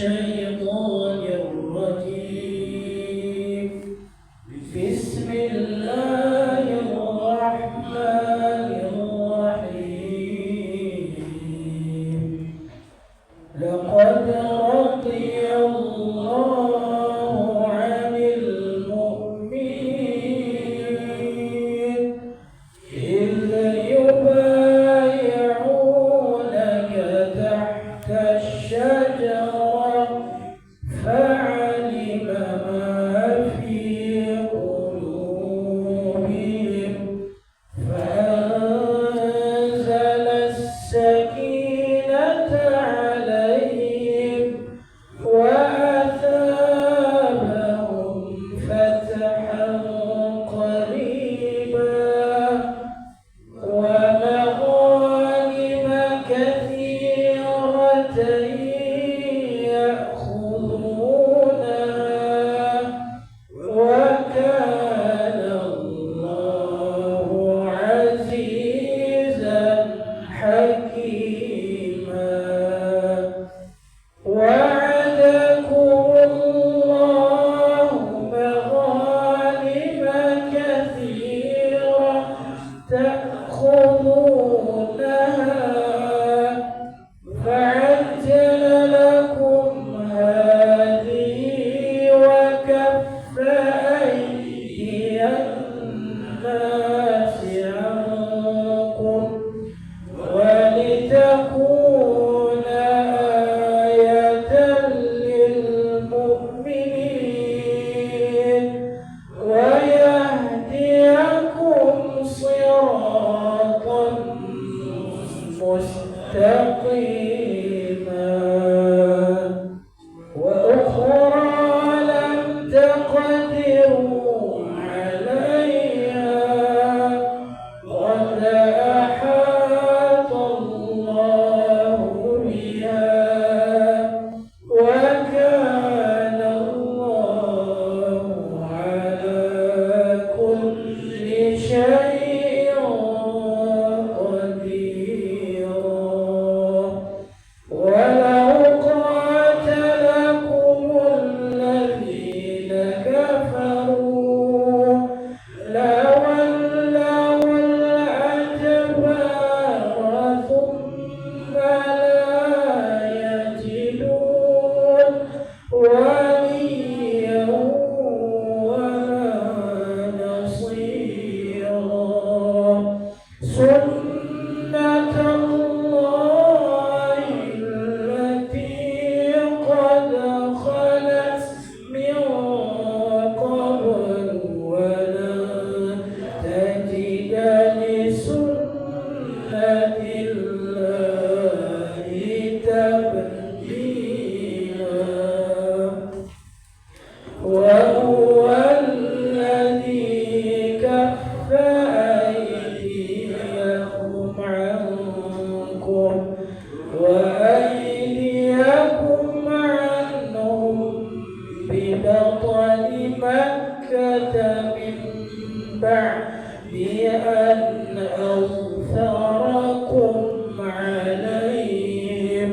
الشيطان الرجيم. بسم الله الرحمن الرحيم. لقد رضي الله عن المؤمنين إذ يبايعونك تحت الشجرة فعلم ما في قلوبهم فأنزل السكينة عليهم وأثابهم فتحا قريبا ومغانم كثيرة يأخذونها وكان الله عزيزا حكيما. وعدكم الله مغانم كثيرة تأخذونها فعجل لكم هذه وكف أيدي الناس عنكم ولتكون آية للمؤمنين ويهديكم صراطا مستقيما. وأخرى لم تقدروا عليها قد أحاط الله بها وكان الله على كل شيء قديرا. ولو قاتلكم الذين كفروا لولوا الأدبار ثم لا يجدون وليا ولا نصيرا. سنة الله التي قد خلت من قبل ولن تجد لسنة الله تبديلا. وهو الذي كف أيديهم عنكم وأيديكم عنهم ببطن مكة من بعد أن أظفركم عليهم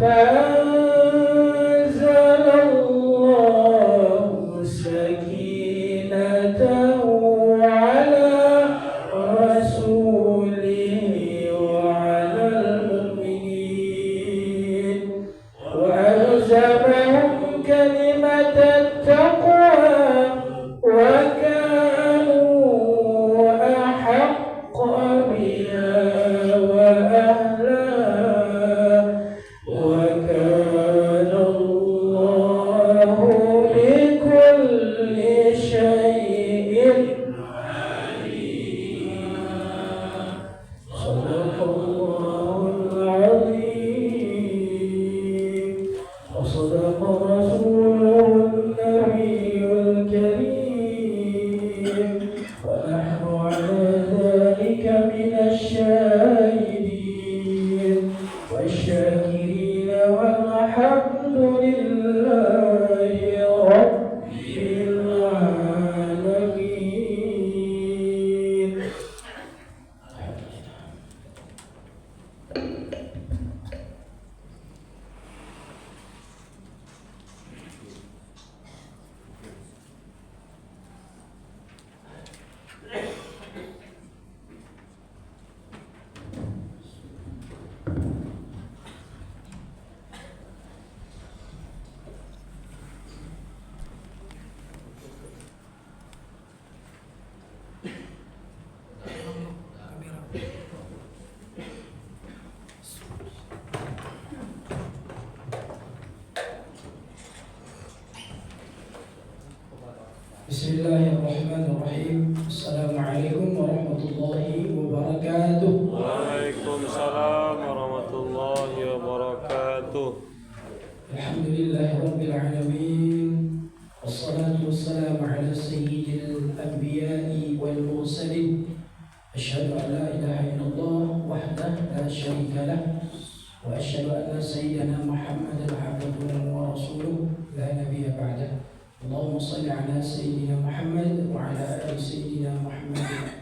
فأنزل الله سكينته على رسوله وعلى المؤمنين وألزمهم كلمة التقوى وكانوا أحق بها وأهلها وكان الله بكل شيء عليما. صدق الله العظيم وصدق رسوله النبي الكريم ونحن على ذلك من الشاهدين والشاكرين والحمد لله رب العالمين. Bismillahirrahmanirrahim. Assalamualaikum warahmatullahi wabarakatuh. Waalaikumsalam warahmatullahi wabarakatuh. Alhamdulillahirabbil alamin. Wassalatu wassalamu ala sayyidil anbiya'i wal mursalin. Asyhadu an la ilaha illallah wahdahu la syarika lah wa asyhadu anna sayyidana Muhammadan abduhu wa rasuluh la nabiyya ba'dahu. Allahumma salli ala Sayyidina Muhammad wa ala ali Sayyidina Muhammad.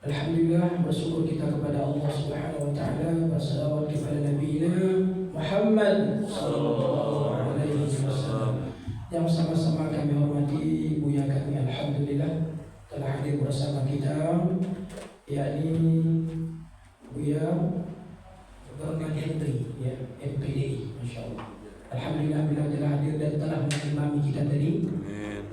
Alhamdulillah, bersyukur kita kepada Allah Subhanahu wa taala, bersalawat kepada Nabi Muhammad sallallahu alaihi wasallam. Yang sama-sama kami hormati Buya kami, alhamdulillah telah hadir bersama kita, yakni Buya Gubernur Hendri, ya, MPDI, masya-Allah. Alhamdulillah bila telah hadir dan telah mengimami kita tadi.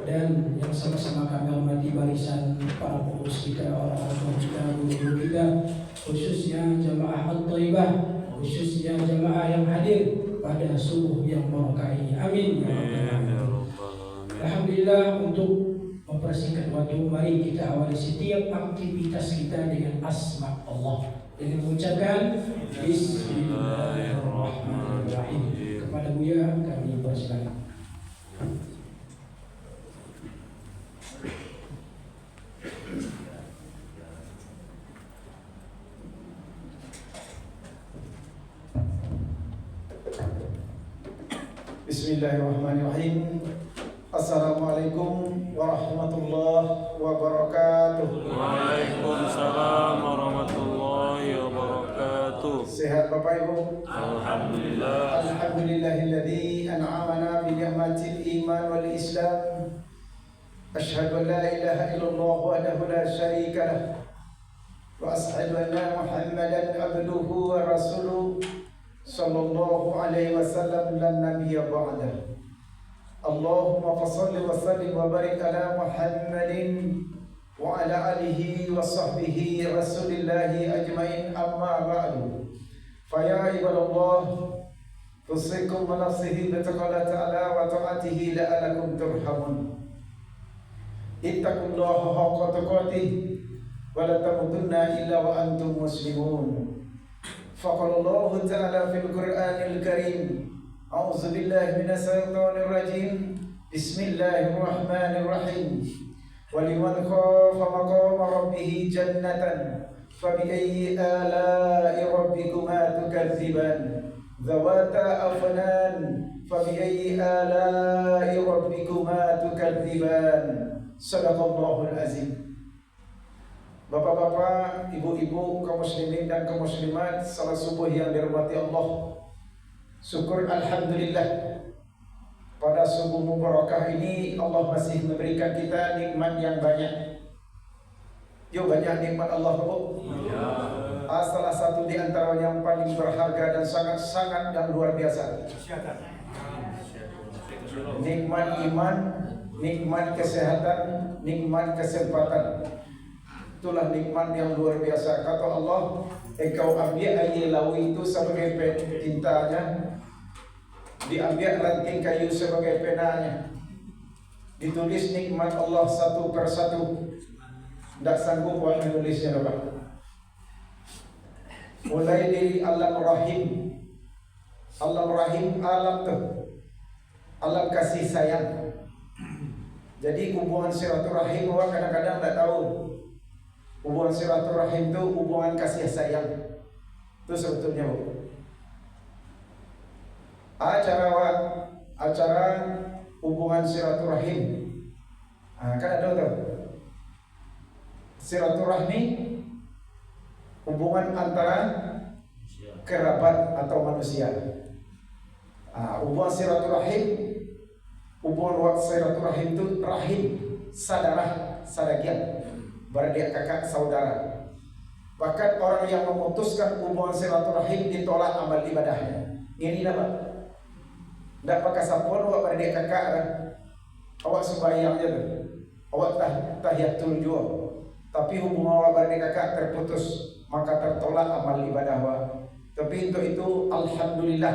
Dan yang sama-sama kami hormati barisan para pengurus kita, orang-orang kita, guru-guru kita, khususnya jamaah At-Thaibah, khususnya jamaah yang hadir pada subuh yang barokah ini. Amin. Alhamdulillah, untuk mempersingkat waktu, mari kita awali setiap aktivitas kita dengan asma Allah, dengan mengucapkan Bismillahirrahmanirrahim. Kepada Buya kami persilakan. Bismillahirrahmanirrahim. Assalamualaikum warahmatullahi wabarakatuh. Waalaikumsalam warahmatullahi wabarakatuh. Sehat Bapak Ibu? Alhamdulillah. Alhamdulillahilladzi an'amana bi ni'matil iman wal islam. Asyhadu an la ilaha illallah wahdahu la syarika lah. Wa asyhadu anna Muhammadan abduhu wa rasuluh sallallahu alaihi wasallam lan nabiyya ba'dah. Allahumma fassalli wa sallim wa barik ala Muhammadin wa ala alihi wa sahbihi rasulillahi ajmain, amma ba'du. Faya ibadallah, tusikum wa nafsihi bitaqala ta'ala wa ta'atihi la'alakum turhamun. Ittaqullaha haqqa tuqatih wa la tamutunna illa wa antum muslimun. Faqala Allah ta'ala fil Qur'anil Karim, a'udzu billahi minas syaitonir rajim. Bismillahirrahmanirrahim. Waliman khafa maqama rabbih jannatan fabiayyi ala'i rabbikuma tukadziban dzawata afnan fabiayyi ala'i rabbikuma tukadziban. Shadaqallahul azim. Bapak-bapak, ibu-ibu, kaum muslimin dan kaum muslimat, salat subuh yang dirahmati Allah. Syukur alhamdulillah, pada subuh mubarakah ini Allah masih memberikan kita nikmat yang banyak. Yo, banyak nikmat Allah, Bu. Salah satu di antara yang paling berharga dan sangat-sangat dan luar biasa, nikmat iman, nikmat kesehatan, nikmat kesempatan. Itulah nikmat yang luar biasa. Kata Allah, engkau ambil air laut itu sebagai tintanya, diambil ranting kayu sebagai penanya, ditulis nikmat Allah satu persatu. Tak sanggup buat menulisnya, Bapak. Mulai dari alam rahim. Alam rahim, alam tu, alam kasih sayang. Jadi hubungan silaturahim orang kadang-kadang tak tahu. Hubungan silaturahim tu hubungan kasih sayang. Itu sebetulnya, Bu. Acara hubungan silaturahim. Kan ada tu. Silaturahmi hubungan antara kerabat atau manusia. Hubungan silaturahim, hubungan silaturahim itu rahim, saudara, sadagian, beradik kakak saudara. Bahkan orang yang memutuskan hubungan silaturahim ditolak amal ibadahnya. Ini nama. Tak pakai sapon awak beradik kakak kan? Awak sembahyang je tu. Awak tahiyatul juga. Tapi hubungan awak beradik kakak terputus, maka tertolak amal ibadah awak. Tapi untuk itu alhamdulillah,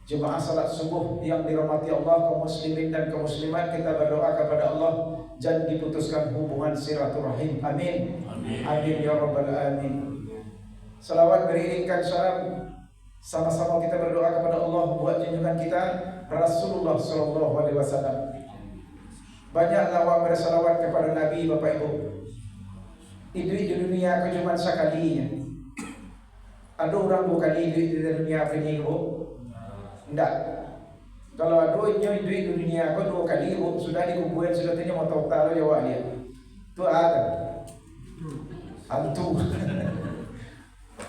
jemaah salat subuh yang dirahmati Allah, kaum muslimin dan kaum muslimat, kita berdoa kepada Allah jangan diputuskan hubungan silaturahim. Amin. Amin ya rabbal alamin. Salawat beriringkan salam, sama-sama kita berdoa kepada Allah buat junjungan kita Rasulullah sallallahu alaihi wasallam. Banyaklah awak bersalawat kepada Nabi, Bapak Ibu. Hidup di dunia aku cuma sekalinya. Ada orang berkali hidup di dunia ini, Bu? Tidak. Kalau ada hidup di dunia aku 2 kali, Bu, sudah dikuburin, sudah tanya mau tahu tahu jawab dia. Itu ada. Hantu.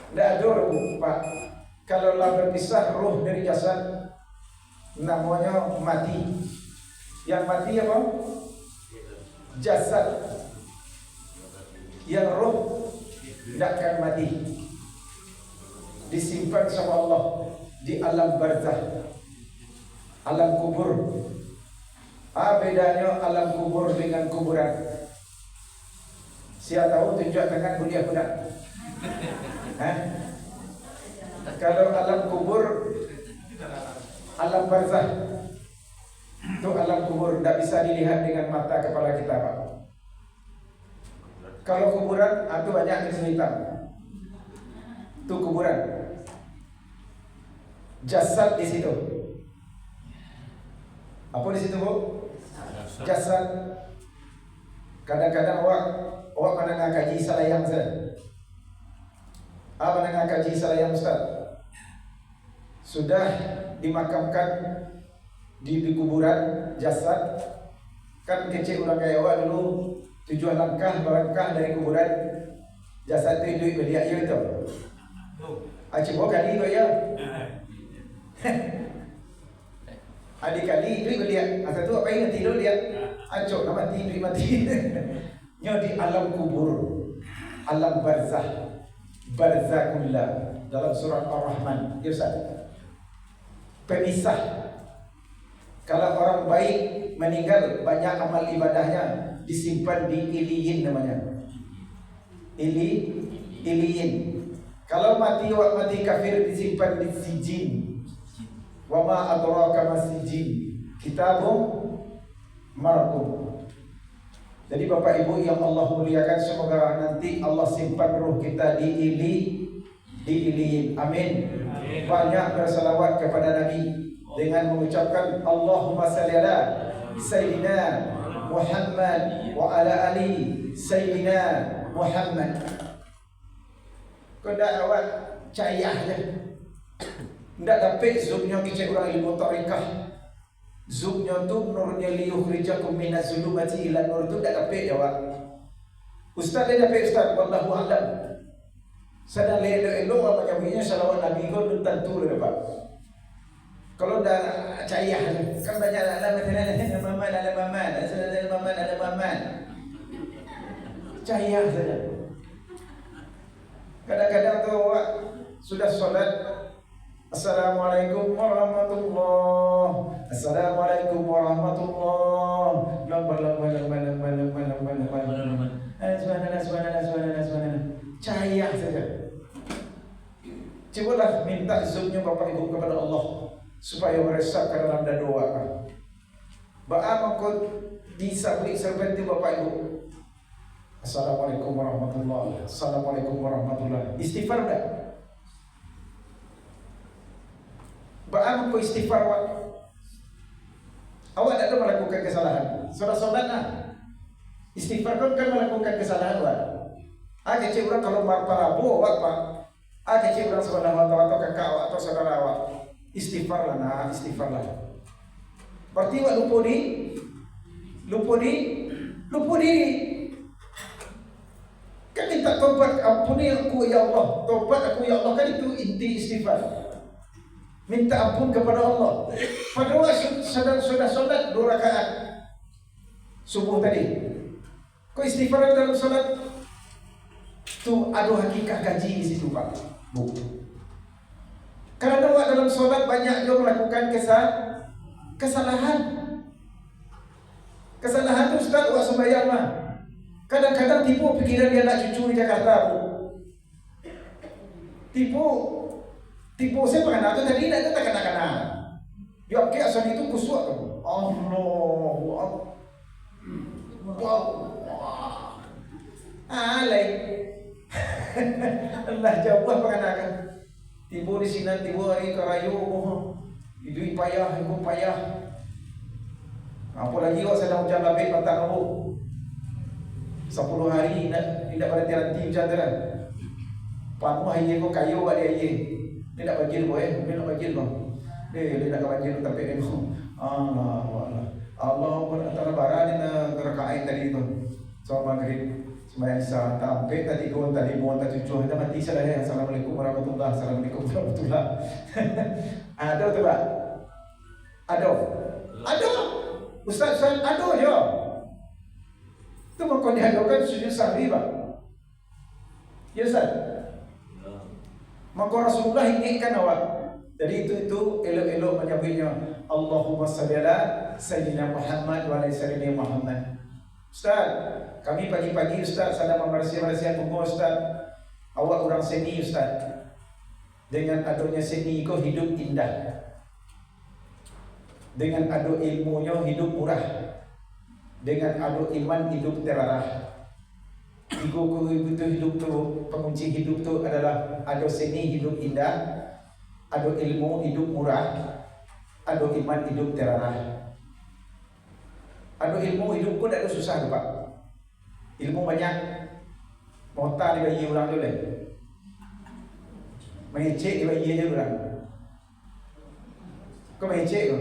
Tidak ada, Bu, Pak. Kalau lah berpisah roh dari jasad, namanya mati. Yang mati apa? Jasad. Yang roh tidak akan mati, disimpan sama Allah di alam barzah, alam kubur. Bedanya alam kubur dengan kuburan. Siapa tahu tunjuk tangan kuliah budak. Kalau alam kubur, alam barzah itu alam kubur, tidak bisa dilihat dengan mata kepala kita, Pak. Kalau kuburan, itu banyak jenis hitam. Itu kuburan. Jasad di situ. Apa di situ, Bu? Jasad. Kadang-kadang awak menengah kaji salayang saya. Menengah kaji salayang Ustaz. Sudah dimakamkan di kuburan jasad. Kan kecil orang kayak awak dulu. Tujuan langkah dari kuburan jasad itu duit beliak je tu. Coba kali tu ya. Adik kali duit beliak. Asal tu apa yang tidur lihat. Acok nak mati duit mati. Nyo di alam kubur, alam barzah, barzakullah dalam surat Ar-Rahman. Ya Ustaz. Pemisah. Kalau orang baik meninggal, banyak amal ibadahnya disimpan di iliyin namanya. Iliyin. Kalau mati kafir disimpan di sijin. Wa ma adraka ma sijin. Kitabun marqum. Jadi Bapak Ibu yang Allah muliakan, semoga nanti Allah simpan ruh kita di iliyin. Amin. Banyak bersalawat kepada Nabi dengan mengucapkan Allahumma salli ala Sayyidina Muhammad wa ala ali Sayyidina Muhammad. Kau dah awak cahaya je. Tidak dapat zoomnya kecil orang ilmu tarikah. Zoomnya tu nurnya liyukhrijakum minaz zulumati ila nur tu tak dapat jawab. Ustaz dia dapat Ustaz, wallahu a'lam. Sedang elok-elok apa nyambinya salawat Nabi kau belum tentu dapat. nak cayah kan banyak ada maman. Cayah saja. Kadang-kadang tu awak sudah solat, Assalamualaikum warahmatullahi, Assalamualaikum warahmatullahi, subhanallah. Cayah saja. Cubalah minta zoomnya Bapak Ibu kepada Allah supaya meresapkan dalam doa. Ba'a mengkut disabri seperti Bapak Ibu. Assalamualaikum warahmatullahi, Assalamualaikum warahmatullahi. Istighfar tak? Ba'a mengkut istighfar awak. Awak tak ada melakukan kesalahan. Solat-solat lah. Istighfar kan melakukan kesalahan awak. Kecil orang kalau marparabu awak pak. Kecil orang sebelah atau kakak awak atau saudara awak. Istighfar lah nah, istighfar lah. Berarti awak lupa diri. Kan minta tobat, ampuni aku ya Allah. Tobat aku ya Allah, kan itu inti istighfar. Minta ampun kepada Allah. Padahal sudah solat 2 rakaat subuh tadi. Kau istighfar dalam solat tu ada hakikat gaji di situ Pak Bu. Karena awak dalam solat banyak juga melakukan kesalahan. Kesalahan tu Ustaz awak sembahyang lah. Kadang-kadang tipu pikiran dia nak cucu di Jakarta Bu. Tipu saya pernah tu tadi nak tak kena. Ya okey asal itu kusuk tu. Allahu Akbar. Lain. Allah jauh peranakan. Tibu di sini, tibu hari kerayu. Hidup payah, ibu payah. Apalagi awak sedang hujan labik patang kamu. 10 hari tidak berhenti-henti hujan tu kan. Pamu hari kau kayu ada hari. Dia nak banjir boleh, dia nak banjir bang. Dia nak banjir tapi dia Allah antara bara dia nak rakaat tadi tu. So maghrib sembahyang isya sampai tadi kau tadi buat tadi cuci dah mati salah ya. Assalamualaikum warahmatullahi wabarakatuh. Ada tu Pak? Ada. Ustaz ada je. Tu makon dihadirkan sujud sahwi Pak. Ya Ustaz. Maka Rasulullah ingatkan awak. Jadi itu elok-elok menyebutnya Allahumma salli ala Sayyidina Muhammad wa ala Sayyidina Muhammad. Ustaz, kami pagi-pagi Ustaz sedang membersih-bersihkan bunga Ustaz. Awak orang seni Ustaz. Dengan adanya seni kau hidup indah. Dengan adu ilmunya hidup murah. Dengan adu iman hidup terarah. Ibu itu hidup tu, pengunci hidup tu adalah adu seni hidup indah, adu ilmu hidup murah, adu iman hidup terarah. Adu ilmu hidupku tak ada susah tu Pak. Ilmu banyak, mota dibagi orang tu leh. Mengecek dibagi aja orang. Kau mengecek tu,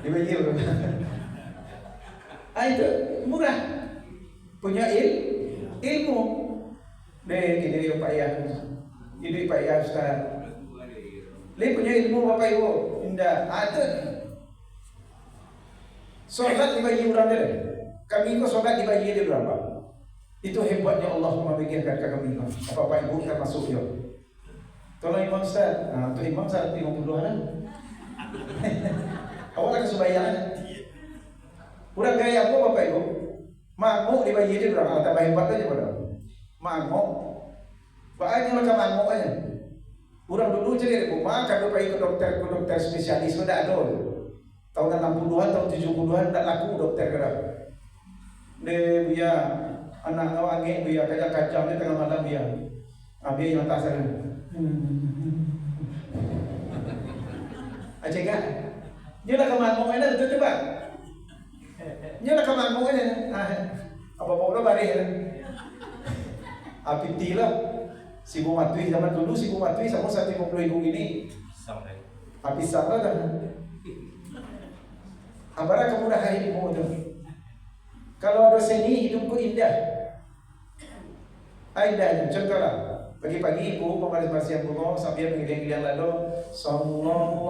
dibagi orang. Itu murah, punya ilmu. Dia payah. Hidup payah Ustaz. Dia punya ilmu Bapak Ibu. Indah. Ada. Solat dibagi orang dia. Kami kau solat dibagi dia berapa? Itu hebatnya Allah memberikan kami. Bapak Ibu termasuk dia. Tolong Imam Ustaz. Tu Imam Ustaz 50 lah. Awak nak sembahyang. Orang gaya apa Bapak Ibu? Manguk dibagi dia berapa? Tambah hebat aja pada. Manguk. Banyak mereka manguk aja. Orang dulu jadi rumah kalau pergi ke dokter spesialis sudah ada. Tahun 60-an, tahun 70-an tak laku dokter gerak. Dia biar anak awak angin biar kacang dia tengah malam biar. Biar yang tak sana. Aceh kan? Dia nak ke manguk aja tu coba. Dia nak ke manguk aja. Apa mau baris. Apiti lah. Sibu matui zaman dulu sibu matui sama 150.000 ini. Api sama kan. Abara kemudahan hidupmu tu. Kalau ada seni hidupku indah. Indah contohlah. Pagi-pagi ibu membalas-balas yang bunga sambil mengiling-iling lalu sallallahu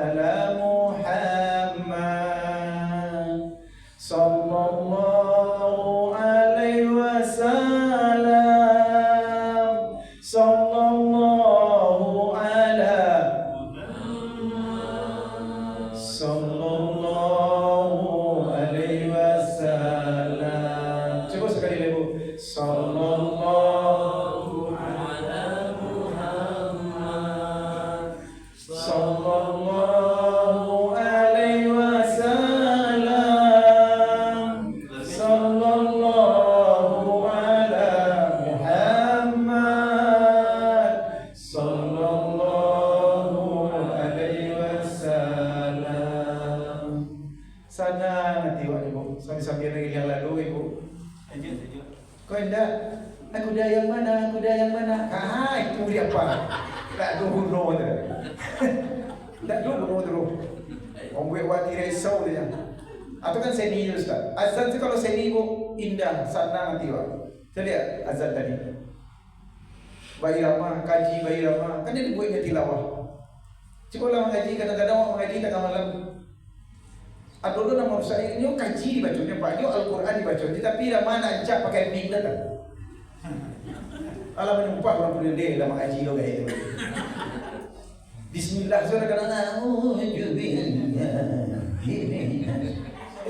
ala Sallallahu alaihi wasallam. Coba sekali lagi Bu. Sallallahu ala Muhammad. Sallallahu alaihi wasallam. Sallallahu ala Muhammad. Sallallahu alaihi wasallam. Sana nanti Ibu, sambil-sambil yang lalu Ibu. Kau hendak aku dah yang mana? Itu dia apa? Tak dulu tu. Tak dulu terus. Orang buat wati risau dia. Atau kan seni Ustaz. Azan tu kalau seni Bu indah, sana nanti Pak. Saya lihat azan tadi. Bayi ramah, kaji bayi ramah. Kan dia buatnya tilawah. Cuba lah mengaji, kadang-kadang orang mengaji tengah malam. Atau nama saya ini kaji dibacanya Pak, ini Al-Quran dibacanya, tapi lama nak cak pakai mic dah kan. Alah menyumpah orang punya dia dalam mengaji lo kayak itu. Bismillah suara kadang-kadang.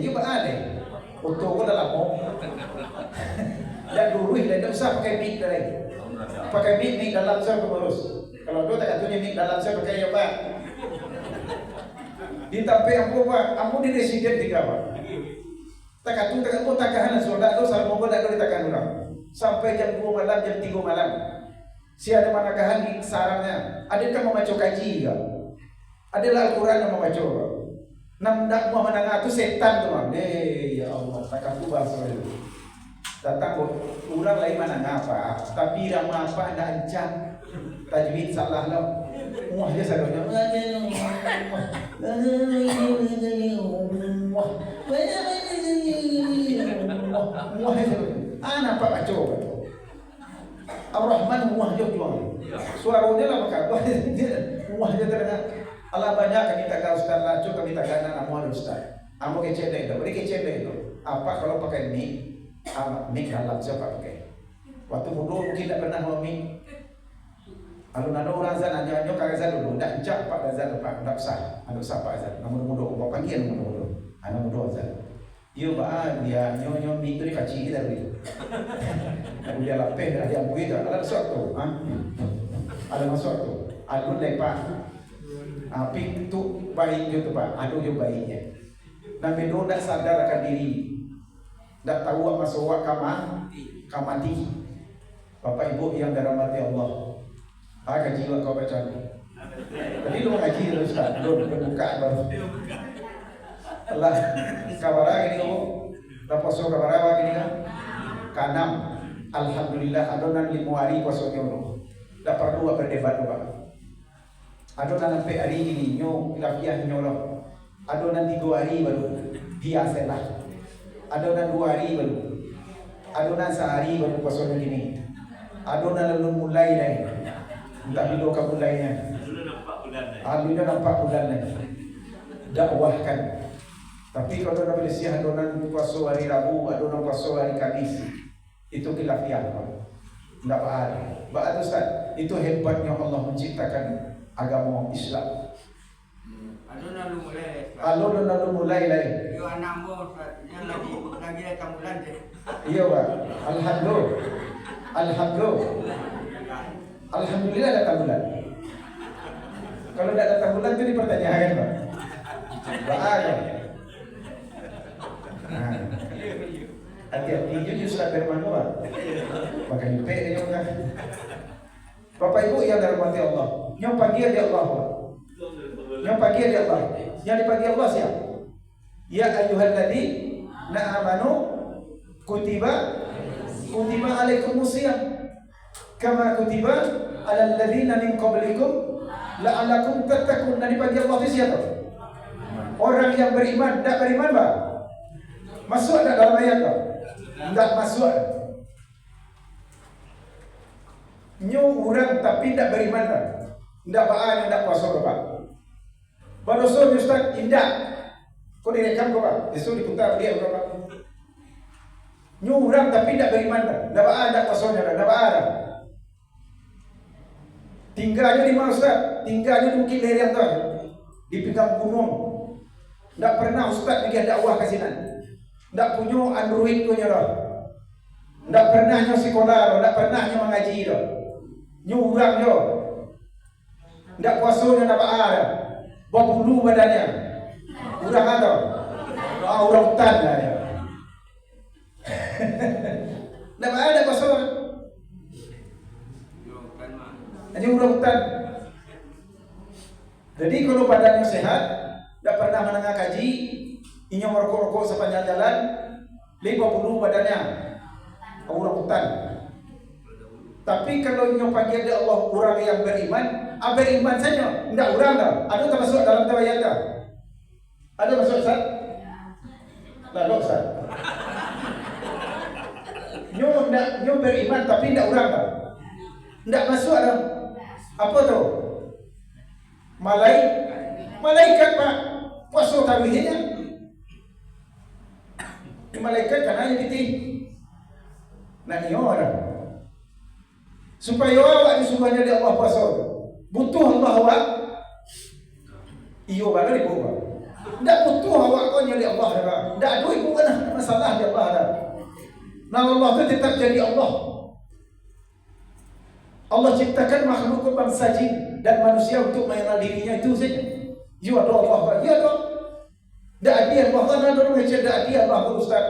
Ayo Pak ada. Untuk ko dalam mo. Dan dulu tidak usah pakai mic dah lagi. Pakai mic dalam saya pengurus. Kalau dua tak katanya mic dalam saya pakai ya Pak. Di tampe ampo di residen tiga Pak. Tak kahanan sudah tu salah monggo dak ditakan orang. Sampai jam 2 malam, jam 3 malam. Si ada mana kahan di sarangnya. Adakah membaca kaji ke? Adalah Al-Quran yang membaca. Namdak mau menangah tu setan tu Bang. Ya Allah, takkan tu bahasa itu. Datang orang lain mana ngapa, tapi ramah apa anda ancam. Tajwid salah lah. Muah dia sadonya. Muah dia. Anak pak baca. Ar-Rahman muah dia jual. Suaranya lah maka muah dia terdengar. Allah banyak kami takkan Ustaz lacu, kami takkan anak muah Ustaz. Amo kecil itu, boleh kecil itu. Apa kalau pakai mic? Mic dalam siapa pakai? Waktu muda mungkin tak pernah bawa mic. Kalau ada orang azan aja kalau azan dulu, dak cak pak azan pak, dak sah. Anu siapa azan? Namun muda, kau panggil muda. Anak muda azan. Yo ba dia nyo mic tu dikaci kita dulu. Aku dia lapeh dah dia buih dah. Ada masuk tu, ada masuk tu. Alun lepak. Api tu baik je tu Pak. Aduh je baiknya. Nabi Nuh dah sadar akan diri. Dah tahu apa masuk kamati. Bapak Ibu yang dirahmati Allah. Kaji kau baca ni. Tadi lu ngaji tu Ustaz. Lu buka baru. Allah kabar ini kamu. Dah poso kabar apa ini kan? Kanam. Alhamdulillah adonan 5 hari poso nyono. Dah perlu berdebat Pak. Adonan sampai hari ini nyo lafiah nyolo. Adonan 3 hari baru biasalah. Adonan 2 hari baru. Adonan sehari baru posonya gini. Adonan lalu mulai lagi. Entah bila kau mulainya. Alhamdulillah nampak bulan lagi. Dakwahkan. Tapi kalau dah boleh siap adonan puasa hari Rabu, adonan puasa hari Kamis, itu khilafiah Pak. Tidak ada. Baik Ustaz, itu hebatnya Allah menciptakan agama Islam. Alun lalu mulai lagi. Yo anak mu yang lagi datang bulan je. Iya Pak. Alhamdulillah datang bulan. Kalau tidak datang bulan itu dipertanyakan Pak. Bahagia. Hati-hati jujur Ustaz firman Pak. Makan yupe dia kan. Bapak Ibu yang dirahmati Allah, yang panggil dia Allah Pak. Yang panggil dia Allah. Yang dipanggil Allah siapa? Ya ayyuhalladzina amanu kutiba alaikumusiyam kama kutiba alal ladzina min qablikum la'allakum tattaqun. Dan dipanggil Allah itu siapa? Orang yang beriman. Tak beriman Pak? Masuk tak dalam ayat Pak? Tak masuk. Nyu orang tapi tak beriman Pak. Tak baan yang tak puasa Pak. Barusan Ustaz indah. Kau direkam kau Pak. Besok diputar dia Pak. Nyu orang tapi tak beriman Pak. Tak baan tak puasanya tak baan. Tinggalnya di mana Ustaz? Tinggalnya di Bukit Leriang tu. Di pinggang gunung. Ndak pernah ustaz pergi dakwah ke sini. Ndak punya Android punya dah. Ndak pernah nyo sekolah dah, ndak pernah nyo mengaji dah. Nyo urang nyo. Ndak puasanya nak dah. Berbulu badannya. Urang ada. Urang hutan dah dia. Ndak ada puasa. Hanya urang hutan. Jadi kalau badannya sehat, tidak pernah menengah kaji, inya merokok-rokok sepanjang jalan, 50 badannya, orang hutan. Tapi kalau inya panggil dia Allah orang yang beriman saja, tidak orang dah. Ada termasuk dalam tabayat dah. Ada masuk Ustaz? Lalu Ustaz. Nyo beriman tapi tidak orang dah. Tidak masuk ada. Apa tu? Malaikat Pak, puasa tarawihnya. Malaikat kan hanya piti. Nak iyo orang. Supaya awak disuruhnya di Allah puasa. Butuh Allah awak. Iyo bala ibu Pak. Tak butuh awak kau nyali Allah dah. Tak ada ibu kan masalah di Allah dah. Nah Allah tu tetap jadi Allah. Allah ciptakan makhluk bangsa jin dan manusia untuk mengenal dirinya itu saja. You ada Allah, ya ada. Tak ada Allah kan ada orang yang tak ada Allah Ustaz.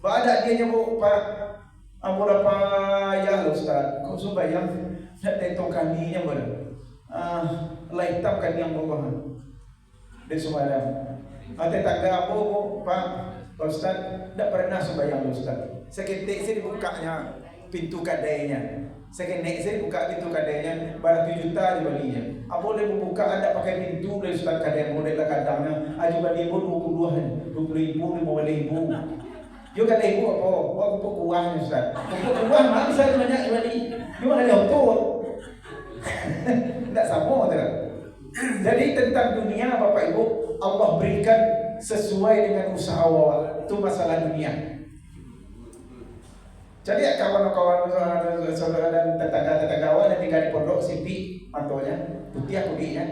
Ada dia yang Pak ambil apa ya Ustaz. Kau sembahyang nak tentang kami yang mana? Hitam kami yang bawah. Dia sembahyang. Ada tangga apa Pak Ustaz? Tak pernah sembahyang Ustaz. Seketik saya dibukanya pintu kadainya. Saya buka pintu kadainya, barang 7 juta dibalinya. Apa boleh membuka anda pakai pintu boleh Ustaz kadai model lah kadangnya. Aju balik ibu 20 ribu, 50 ribu. Yo kadai ibu apa? Aku pun uang Ustaz. Aku uang mana saya banyak balik. Yo ada betul. Tak sama tak. Jadi tentang dunia Bapak Ibu, Allah berikan sesuai dengan usaha awak. Itu masalah dunia. Jadi kawan-kawan saudara dan tetangga-tetangga awak yang tinggal di pondok Sipi mantonya putih kudiknya.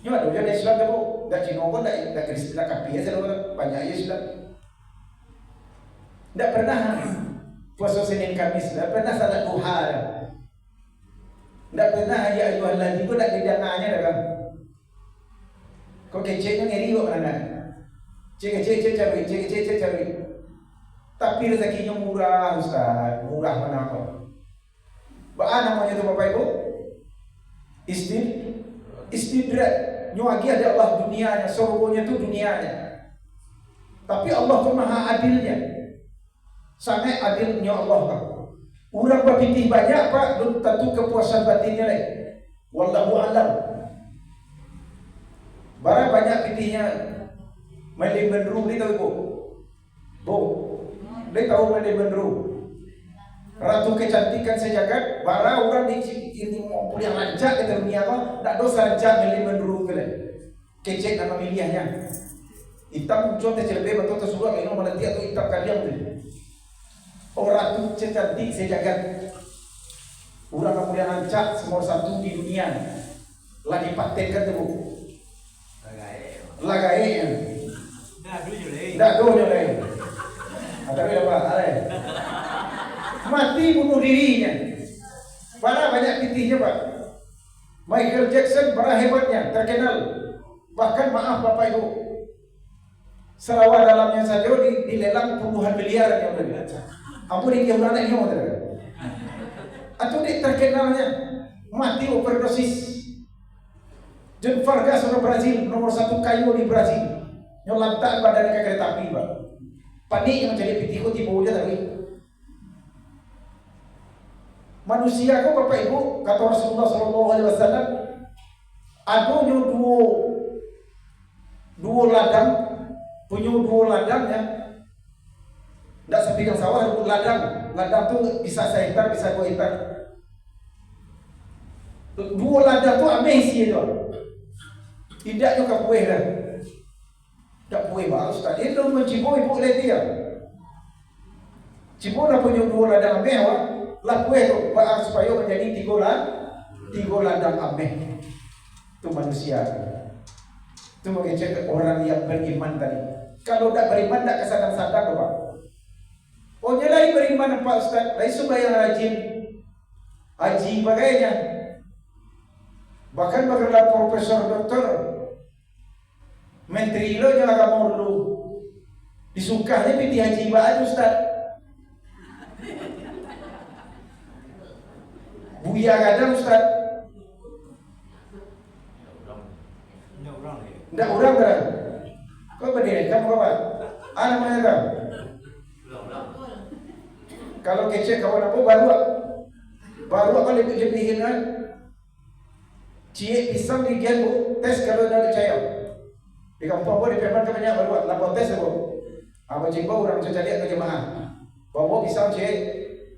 Nyo ada jadi Islam tu, dah Cina pun dah Kristen dah Kafir saudara banyak Islam. Tak pernah puasa Senin Kamis, tak pernah salat duha dah. Tak pernah ya ayyuhalladzina pun tak didengarnya dah kan. Kau keceknya ngeri buat mana? Cek cari. Tapi rezekinya murah Ustaz, murah mana apa? Apa namanya tu Bapak Ibu? Istidrat. Nyuagi ada Allah dunianya, surganya tu dunianya. Tapi Allah tu maha adilnya. Sangat adilnya Allah Pak. Orang berpitih banyak Pak, tentu kepuasan batinnya leh. Wallahu a'lam. Barang banyak pitihnya Mailin Benru ni tahu Ibu? Bu. Dia tahu Mailin Benru. Ratu kecantikan sejagat, bara orang di ini mau yang lancar ke dunia apa? Tak dosa lancar Mailin Benru ke le. Kecek nama miliahnya. Hitam contoh celebe betul tersuruh minum melati atau hitam kalian tu. Orang ratu kecantik sejagat. Orang kemudian lancar semua satu di dunia. Lagi patenkan tu. Lagai. Dah dulu le. Tapi apa? Ale. Mati bunuh dirinya. Para banyak pitihnya Pak. Michael Jackson para hebatnya, terkenal. Bahkan maaf Bapak Ibu, Sarawak dalamnya saja dilelang puluhan miliar yang udah. Ampun ini yang anak ini mau atau dia terkenalnya mati overdosis. John Vargas orang Brazil, nomor 1 kayu di Brazil. Yang lantak badan ke kereta api Pak. Panik yang jadi pitiku tiba aja tadi. Manusia kau Bapak Ibu, kata Rasulullah SAW, ada dua ladang, punya dua ladangnya. Tak sepikang sawah, ladang tu bisa 1 hektar, bisa 2 hektar. Dua ladang tu amazing tu. Tidak juga buih dah. Tak buih baru Ustaz. Dia dah mencipu ibu lagi dia. Cipu dah punya 2 ladang ameh awak. Lah buih tu supaya menjadi 3 ladang ameh. Tu manusia. Itu mengecek orang yang beriman tadi. Kalau tidak beriman tidak kesadar-sadar Pak. Oh nyelai beriman Pak Ustaz, lain sembahyang rajin, haji bagainya. Bahkan bergelar profesor doktor, menteri lo yang agak dulu disukanya pilih haji bahan Ustaz. Buya kadang Ustaz. Nggak orang kan? Kau berdiri, kamu apa? Anak mana kamu? Kalau kecil kawan aku baru apa lebih kan? Cie pisang di gian bu, tes kalau dah percaya. Di kampung aku di Peman kebanyakan baru, lapor tes bu. Apa cingko orang saya lihat ke jemaah. Bawa pisang cie,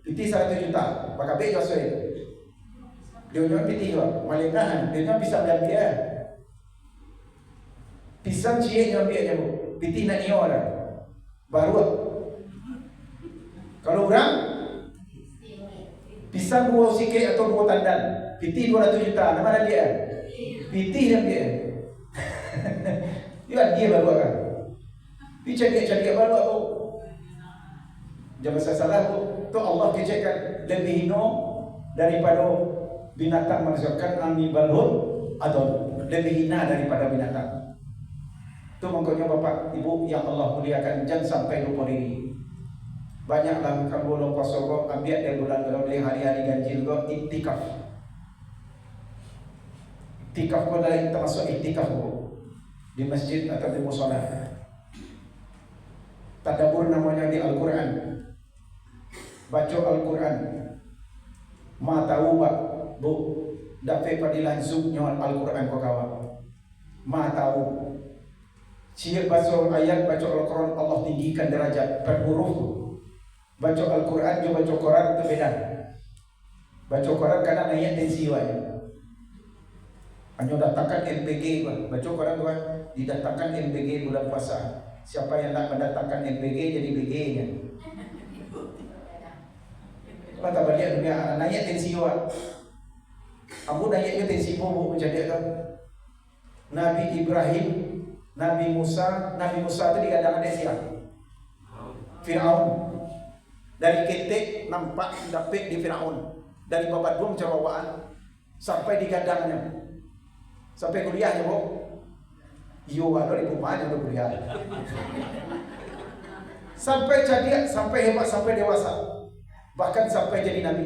piti 1 juta, pakai beg jauh itu. Dia nyoba piti juga, malingkahan, dia nyoba pisang dan dia. Pisang cie nyoba dia bu, piti nak nyo orang. Baru. Kalau orang pisang 2 sikit atau 2 tandan, piti 200 juta, nama dia? Piti dan dia. Dia baru kan? Dia cari baru aku. Jangan salah aku. Tu Allah kecekkan lebih hino daripada binatang manusiakan ami balhun atau lebih hina daripada binatang. Tu makanya Bapak Ibu yang Allah muliakan, jangan sampai lupa diri. Banyaklah kalau lupa sokok ambil dari bulan kalau dari hari-hari ganjil kau iktikaf. Iktikaf kau adalah termasuk iktikaf kau di masjid atau di mushola. Tadabbur namanya di Al-Quran. Baca Al-Quran. Ma tahu Pak Bu dapat padilah zubnya Al-Quran kau kawan. Ma tahu. Siap baca ayat baca Al-Quran Allah tinggikan derajat per huruf. Baca Al-Quran juga baca Quran itu beda. Baca Quran kadang ayat tensi wanya. Hanya datangkan LPG baca Quran tuan didatangkan LPG bulan puasa. Siapa yang nak mendatangkan LPG jadi BG-nya. Mata balik dunia ayat tensi wa. Abu ayatnya tensi bu menjadi apa? Nabi Ibrahim, Nabi Musa itu digadang ada siapa? Firaun. Dari ketik nampak dapet di Firaun, dari babat bom cawawaan sampai di gadangnya, sampai kuliahnya bu. Iyo ada di rumahnya udah kuliah. Sampai jadi, sampai hebat, sampai dewasa, bahkan sampai jadi nabi.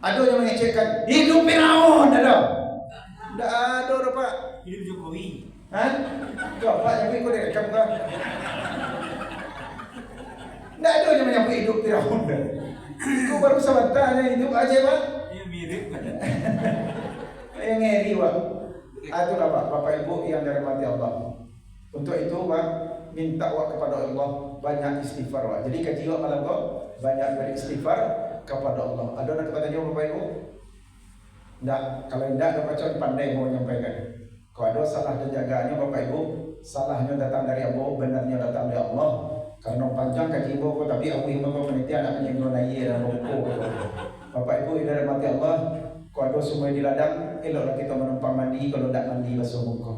Ada yang mengecekkan hidup Firaun, ada? Tidak ada Pak. Hidup Jokowi. Hah? Bapak yang ikut direkam kan? Tidak ada yang menyambut hidup Firaun. Itu baru sebentar hidup aja Pak. Iya mirip. Yang ngeri Pak. Itulah Pak, Bapak Ibu yang dirahmati Allah. Untuk itu Pak, minta Pak kepada Allah banyak istighfar Pak. Jadi kaji Pak malam kok banyak beristighfar kepada Allah. Ada nak katanya Bapak Ibu? Tidak, kalau tidak Bapak pandai mau menyampaikan. Kalau ada salah penjagaannya Bapak Ibu, salahnya datang dari Allah, benarnya datang dari Allah. Karena panjang kaji Bapak, tapi aku yang Bapak penelitian akan yang mengenai dan Bapak Ibu yang dirahmati Allah. Kalau ada semua di ladang, eloklah kita menumpang mandi. Kalau tidak mandi basuh muka.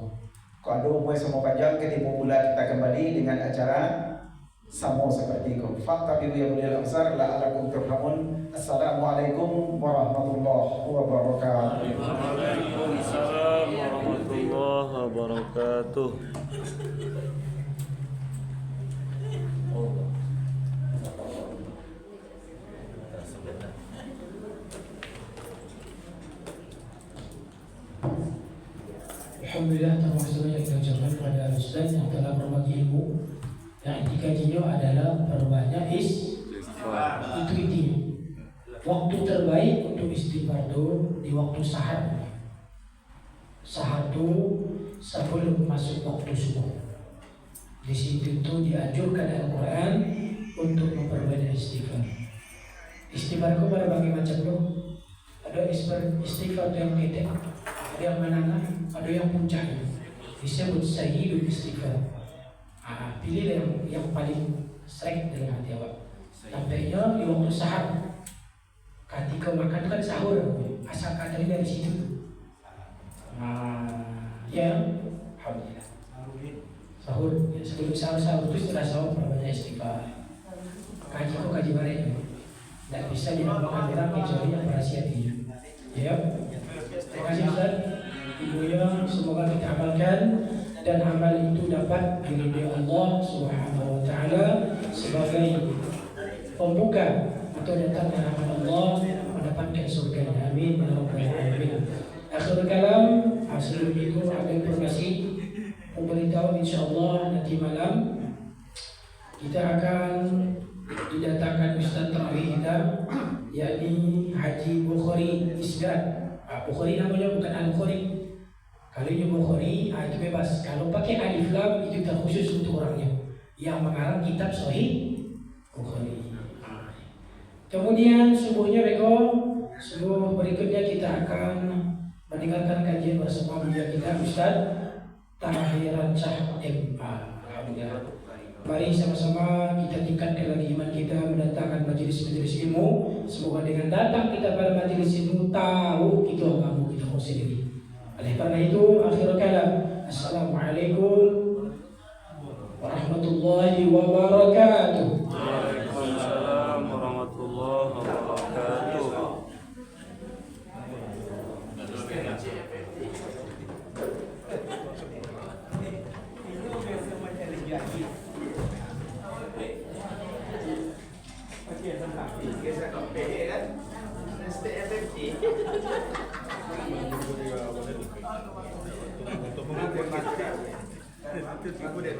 Kalau ada umur semua panjang, ketemu pula kita kembali dengan acara sama seperti itu. Fakta biru yang mulia al-Ansar la'alakum turhamun. Assalamualaikum warahmatullahi wabarakatuh. Waalaikumsalam warahmatullahi wabarakatuh. Alhamdulillah, termasuk yang kita ucapkan kepada Ustaz yang telah berbagi ilmu. Yang dikajinya adalah perbanyak istighfar. Itu intinya. Waktu terbaik untuk istighfar itu di waktu sahar. Sahar itu sebelum masuk waktu subuh. Di situ itu dianjurkan Al-Quran untuk memperbanyak istighfar. Istighfar itu pada berbagai macam loh. Ada istighfar yang pendek, ada yang menengah, ada yang puncak. Disebut sayyidul istighfar. Pilih yang paling sering dalam hati awak. Sampainya di waktu sahar. Ketika makan kan sahur, asal katanya dari situ. Ya, Alhamdulillah. Sahur, ya, sebelum sahur itu setelah sahur banyak istighfar. Kaji kok kaji bareng. Tidak bisa dinamakan orang kecuali yang berhasil dia. Ya. Terima kasih Ustaz. Ibunya semoga kita amalkan dan amal itu dapat diridhai Allah Subhanahu wa taala sebagai pembuka atau datangnya rahmat Allah mendapatkan surga. Amin ya rabbal alamin. Akhirul kalam, sebelum itu ada informasi memberitahu insyaallah nanti malam kita akan didatangkan Ustaz Tarawih kita, yakni Haji Bukhari Isgat. Bukhari namanya bukan Al-Bukhari. Kalau ini Bukhari, itu bebas. Kalau pakai alif lam itu terkhusus untuk orangnya yang mengarang kitab Sahih Bukhari. Kemudian subuhnya subuh berikutnya kita akan mendengarkan kajian bersama beliau kita Ustaz Tahir Rancah MA. Alhamdulillah. Mari sama-sama kita tingkatkan lagi iman kita mendatangkan majelis-majelis ilmu. Semoga dengan datang kita pada majelis ilmu tahu kita agama kita sendiri. Oleh karena itu, akhirul kalam. Assalamualaikum warahmatullahi wabarakatuh. Waalaikumsalam warahmatullahi wabarakatuh. Untuk mengukur materi. Itu tipu deh.